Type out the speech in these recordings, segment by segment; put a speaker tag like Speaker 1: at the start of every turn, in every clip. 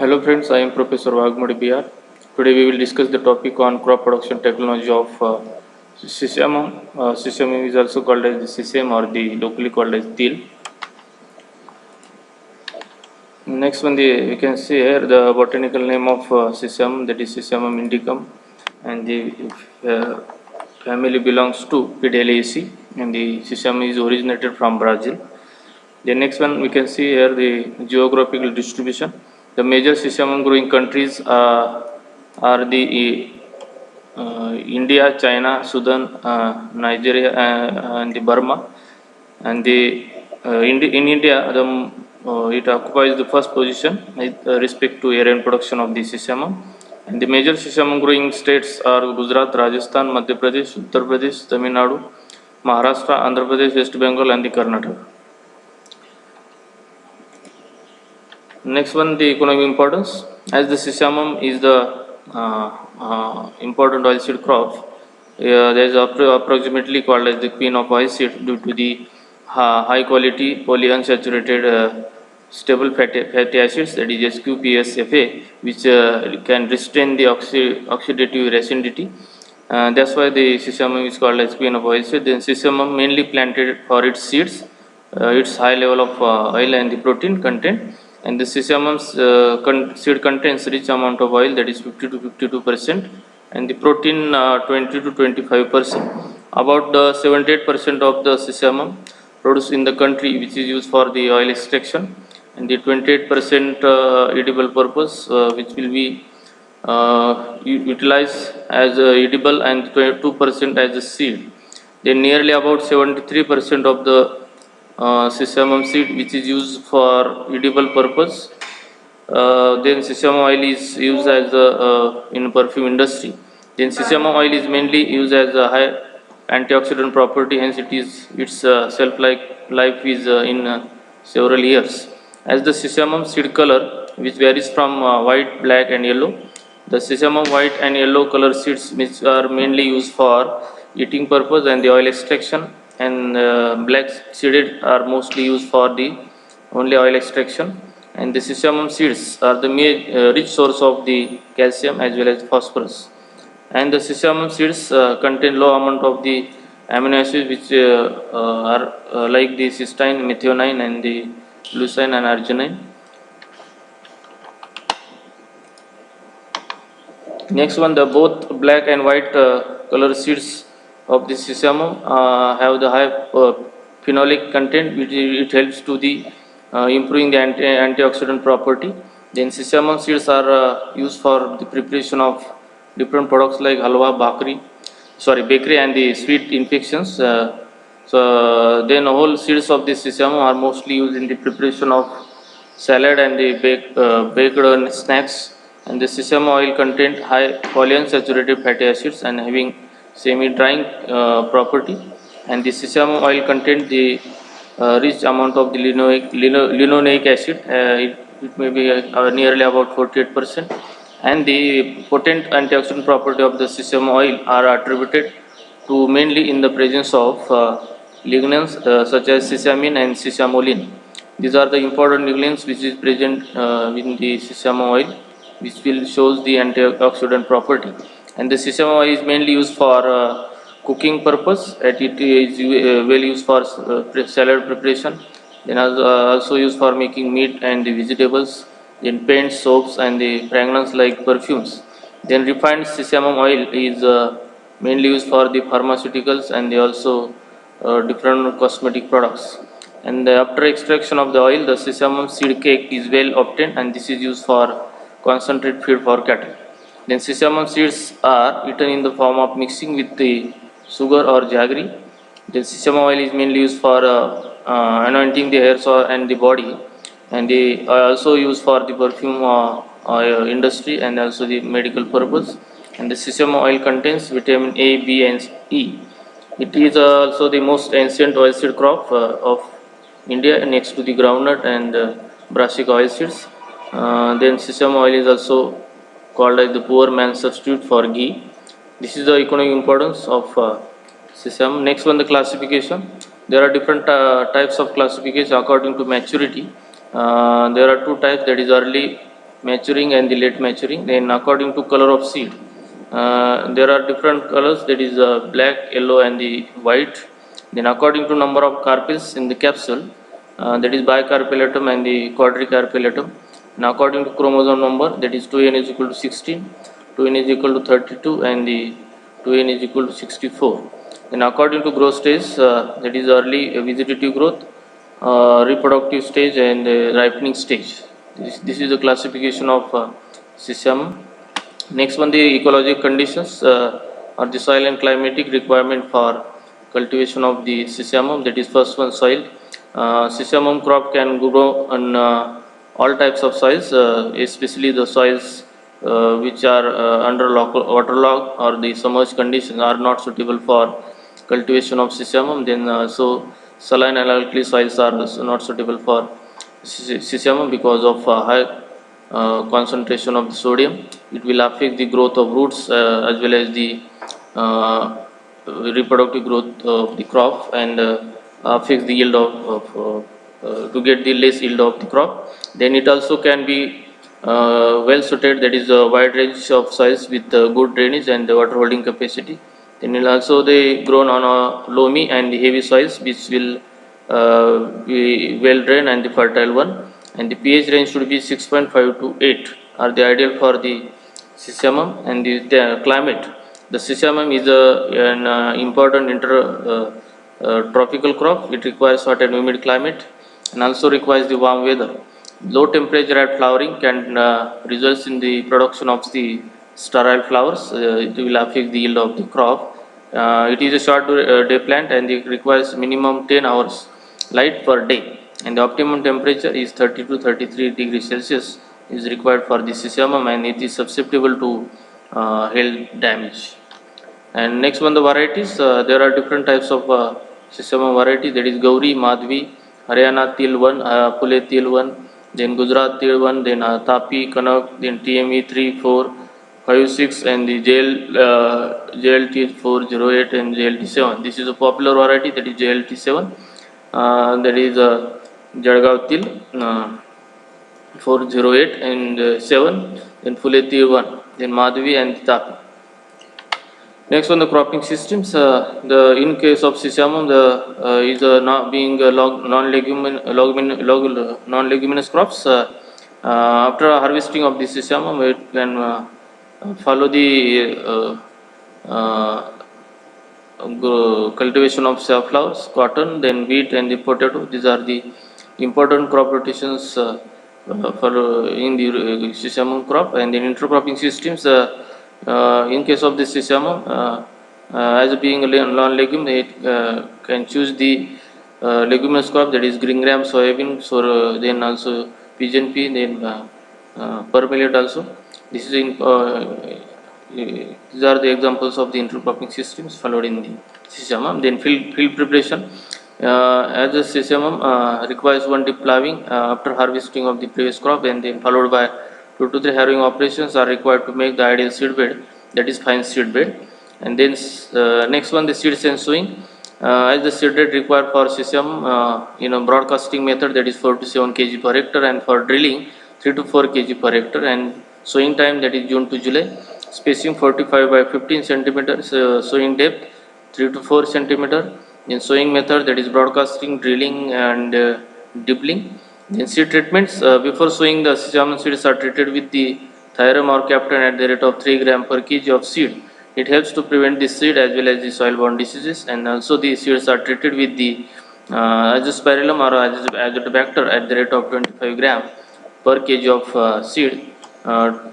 Speaker 1: Hello friends, I am Professor Vagmudi BR. Today we will discuss the topic on crop production technology of Sisamum. Sisamum is also called as the sesame or the locally called as til. Next one, we can see here the botanical name of Sisamum, that is Sisamum indicum, and the uh, family belongs to Pidaliaceae, and the Sisamum is originated from Brazil. The next one we can see here the geographical distribution. The major sesame growing countries are the India, China, Sudan, Nigeria, and the Burma. And in India, it occupies the first position with respect to area production of the sesame. And the major sesame growing states are Gujarat, Rajasthan, Madhya Pradesh, Uttar Pradesh, Tamil Nadu, Maharashtra, Andhra Pradesh, West Bengal, and the Karnataka. Next one, the economic importance. As the sesamum is the important oilseed crop, there is approximately called as the queen of oilseed due to the high quality polyunsaturated stable fatty acids, that is SQPSFA, which can restrain the oxidative acidity. That's why the sesamum is called as queen of oilseed. Then sesamum mainly planted for its seeds, its high level of oil and the protein content, and the sesamum seed contains rich amount of oil, that is 50 to 52%, and the protein 20 to 25%. About 78% of the sesamum produced in the country which is used for the oil extraction, and the 28% edible purpose which will be utilized as edible, and 2% as a seed. Then nearly about 73% of the sesame seed which is used for edible purpose. Then sesame oil is used as in perfume industry. Then sesame oil is mainly used as a high antioxidant property, hence its life is in several years. As the sesame seed color, which varies from white, black, and yellow, the sesame white and yellow color seeds which are mainly used for eating purpose and the oil extraction, and black seeded are mostly used for the only oil extraction. And the sesame seeds are the rich source of the calcium as well as phosphorus. And the sesame seeds contain low amount of the amino acids which are like the cysteine, methionine, and the leucine and arginine. Next one, the both black and white color seeds of the sesame have the high phenolic content, which it helps to the improving the antioxidant property. Then sesame seeds are used for the preparation of different products like halwa, bakery, and the sweet infections. Then whole seeds of the sesame are mostly used in the preparation of salad and the baked snacks. And the sesame oil contains high polyunsaturated fatty acids and having semi-drying property. And the sesame oil contains the rich amount of the linoleic acid. It may be nearly about 48%. And the potent antioxidant property of the sesame oil are attributed to mainly in the presence of lignans such as sesamin and sesamolin. These are the important lignans which is present in the sesame oil, which will shows the antioxidant property. And the sesame oil is mainly used for cooking purpose. It is well used for salad preparation. Then also used for making meat and the vegetables. Then paints, soaps, and the fragrance like perfumes. Then refined sesame oil is mainly used for the pharmaceuticals and the also different cosmetic products. And after extraction of the oil, the sesame seed cake is well obtained, and this is used for concentrate feed for cattle. Then sesame seeds are eaten in the form of mixing with the sugar or jaggery. The sesame oil is mainly used for anointing the hairs and the body, and they are also used for the perfume industry and also the medical purpose. And the sesame oil contains vitamin A, B, and E. It is also the most ancient oilseed crop of India, next to the groundnut and brassica oilseeds. Then sesame oil is also called as the poor man's substitute for ghee. This is the economic importance of sesame. Next one, the classification. There are different types of classification according to maturity. There are two types, that is early maturing and the late maturing. Then according to color of seed, there are different colors, that is black, yellow and the white. Then according to number of carpels in the capsule, that is bicarpellatum and the quadricarpellatum. And according to chromosome number, that is 2n is equal to 16, 2n is equal to 32 and the 2n is equal to 64. Then according to growth stage, that is early vegetative growth, reproductive stage and ripening stage. This is the classification of Sisam. Next one, the ecological conditions or the soil and climatic requirement for cultivation of the Sisamum. That is first one, soil. Sisamum crop can grow on all types of soils, especially the soils which are under waterlogged or the submerged conditions are not suitable for cultivation of Sisamum. Then so saline and alkali soils are not suitable for Sisamum because of high concentration of the sodium. It will affect the growth of roots as well as the reproductive growth of the crop and affects the yield to get the less yield of the crop. Then it also can be well suited, that is a wide range of soils with good drainage and water holding capacity. Then it also they grown on a loamy and heavy soils which will be well drained and the fertile one, and the pH range should be 6.5 to 8 are the ideal for the Sisamum. And the climate, the Sisamum is an important tropical crop. It requires hot and humid climate and also requires the warm weather. Low temperature at flowering can result in the production of the sterile flowers. It will affect the yield of the crop. It is a short day plant and it requires minimum 10 hours light per day, and the optimum temperature is 30 to 33 degrees Celsius is required for the Sisamum, and it is susceptible to health damage. And next one, the varieties. There are different types of Sisamum variety, that is Gauri, Madhvi, Haryana Til 1, Pule Til 1, then Gujarat Til 1, then Tapi, Kanak, then TME 3, 4, 5, 6 and the JLT 408 and JLT 7. This is a popular variety, that is JLT 7. That is Jadgaon Til 408 and 7, then Pule Til 1, then Madhvi and Tapi. Next one, the cropping systems. In case of Sisamum, the is not being non-leguminous crops. After harvesting of the Sisamum, it can follow the cultivation of safflowers, cotton, then wheat and the potato. These are the important crop rotations for in the Sisamum crop. And then intercropping systems. In case of the Sisamum, as being a non-legume, it can choose the leguminous crop, that is green gram, soybean, so then also pigeon pea, then pearl millet also. This is these are the examples of the intercropping systems followed in the Sisamum. Then field preparation. As the Sisamum requires one deep plowing after harvesting of the previous crop, and then followed by 2 to 3 harrowing operations are required to make the ideal seed bed, that is fine seed bed. And then next one, the seeds and sowing. As the seed rate required for Sisamum in a broadcasting method, that is 4 to 7 kg per hectare, and for drilling 3 to 4 kg per hectare. And sowing time, that is June to July. Spacing 45 by 15 centimeters. Sowing depth 3 to 4 centimeter. In sowing method, that is broadcasting, drilling and dibbling. Then seed treatments. Before sowing, the Sisamum seeds are treated with the Thiram or Captain at the rate of 3 gram per kg of seed. It helps to prevent the seed as well as the soil-borne diseases, and also the seeds are treated with the Azospirillum or Azotobacter at the rate of 25 gram per kg of seed.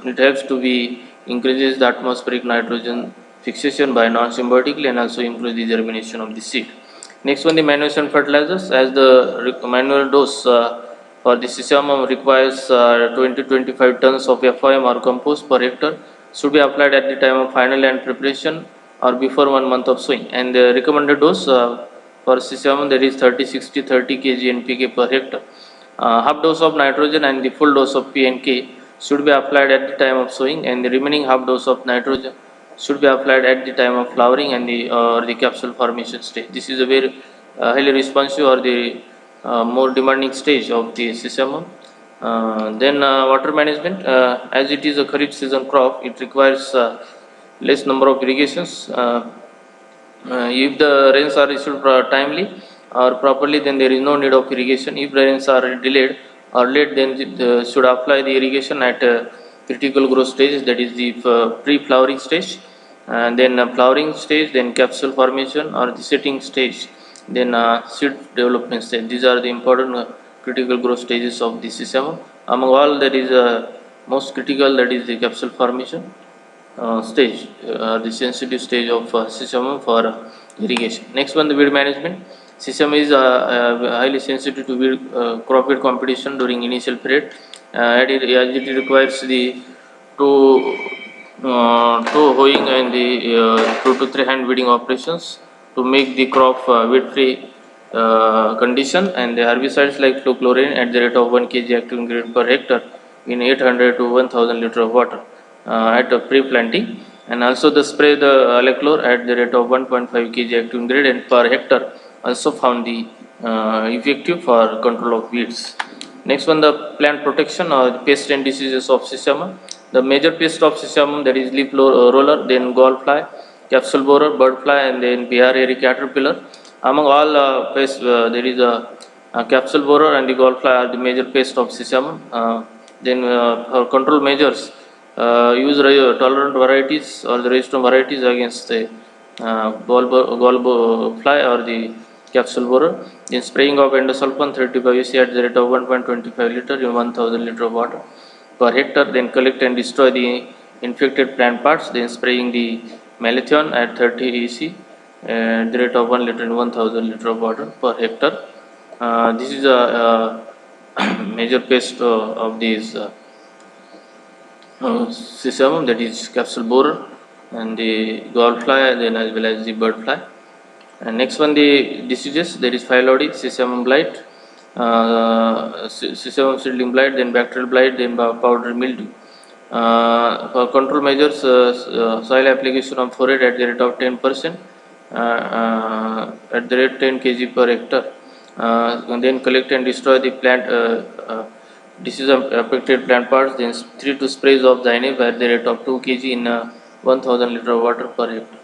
Speaker 1: It helps to be increases the atmospheric nitrogen fixation by non-symbiotically and also improves the germination of the seed. Next one, the manures and fertilizers. As the manual dose for the Sisamum requires 20-25 tons of FOM or compost per hectare, should be applied at the time of final land preparation or before 1 month of sowing. And the recommended dose for Sisamum, that is 30-60-30 kg NPK per hectare. Half dose of nitrogen and the full dose of P and K should be applied at the time of sowing, and the remaining half dose of nitrogen should be applied at the time of flowering and the capsule formation stage. This is a very highly responsive or the more demanding stage of the Sisamum. Then water management, as it is a kharif season crop, it requires less number of irrigations. If the rains are issued timely or properly, then there is no need of irrigation. If the rains are delayed or late, then should apply the irrigation at critical growth stages, that is the pre-flowering stage, and then flowering stage, then capsule formation, or the setting stage, then seed development stage. These are the important critical growth stages of the sesame. Among all, that is most critical, that is the capsule formation stage, the sensitive stage of sesame for irrigation. Next one, the weed management. Sesame is highly sensitive to weed, crop weed competition during initial period. As it requires the two, two hoeing and the 2 to 3 hand weeding operations to make the crop weed free condition, and the herbicides like fluchlorine at the rate of 1 kg active ingredient per hectare in 800 to 1000 liter of water at pre-planting, and also the spray the Aleclor at the rate of 1.5 kg active ingredient per hectare also found the effective for control of weeds. Next one, the plant protection or pest and diseases of sesame. The major pest of sesame, that is leaf roller, then gall fly, capsule borer, bird fly, and then BR caterpillar. Among all pests, there is a capsule borer and the gall fly are the major pests of sesame. Then for control measures, use tolerant varieties or the resistant varieties against the fly or the capsule borer. Then spraying of endosulfan 35 EC at the rate of 1.25 liter in 1000 liter of water per hectare. Then collect and destroy the infected plant parts. Then spraying the malathion at 30 EC at the rate of 1 liter in 1000 liter of water per hectare. This is a major pest of these sesame, that is capsule borer and the gall fly, then as well as the bird fly. And next one, the diseases, that is phyllodes, sesame blight, sesame seedling blight, then bacterial blight, then powdery mildew. For control measures, soil application of forage at the rate of 10%, at the rate 10 kg per hectare. And then collect and destroy the plant disease affected plant parts. Then 3 to sprays of Zineb at the rate of 2 kg in 1000 liter of water per hectare.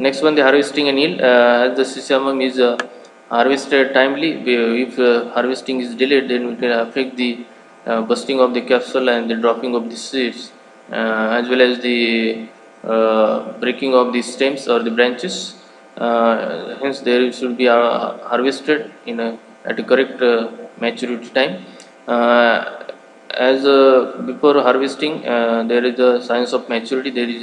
Speaker 1: Next one, the harvesting and yield. As the sesame is harvested timely, if harvesting is delayed, then it will affect the bursting of the capsule and the dropping of the seeds, as well as the breaking of the stems or the branches. Hence, there should be harvested at a correct maturity time. As before harvesting, there is a signs of maturity. There is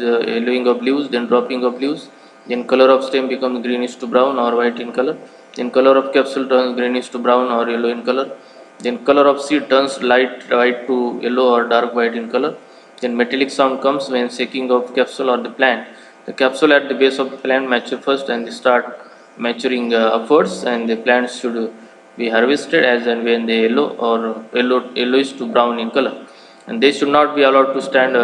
Speaker 1: a yellowing of leaves, then dropping of leaves, then color of stem becomes greenish to brown or white in color, then color of capsule turns greenish to brown or yellow in color, then color of seed turns light white to yellow or dark white in color, then metallic sound comes when shaking of capsule or the plant. The capsule at the base of the plant mature first and they start maturing upwards, and the plants should be harvested as and when they yellow or yellowish to brown in color, and they should not be allowed to stand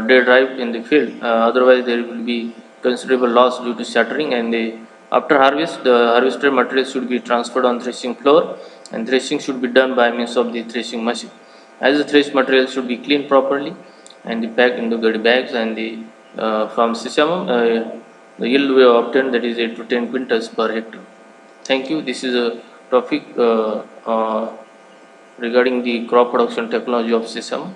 Speaker 1: dead ripe in the field. Otherwise, there will be considerable loss due to shattering. And after harvest, the harvested material should be transferred on threshing floor, and threshing should be done by means of the threshing machine. As the threshed material should be cleaned properly and packed into guddy bags, and from sesame, the yield we have obtained, that is 8 to 10 quintals per hectare. Thank you. This is a topic regarding the crop production technology of sesame.